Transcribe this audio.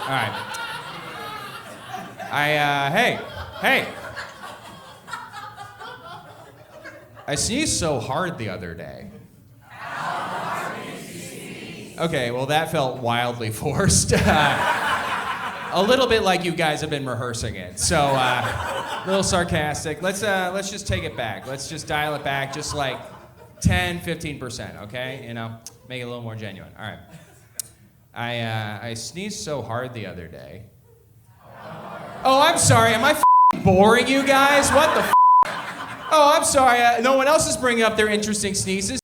All right. Hey. I sneezed so hard the other day. Okay, well that felt wildly forced. A little bit like you guys have been rehearsing it. So, a little sarcastic. Let's just take it back. Let's just dial it back just like 10, 15%, okay? You know, make it a little more genuine. All right. I sneezed so hard the other day. Oh, I'm sorry. Am I boring you guys? What the Oh, I'm sorry. No one else is bringing up their interesting sneezes.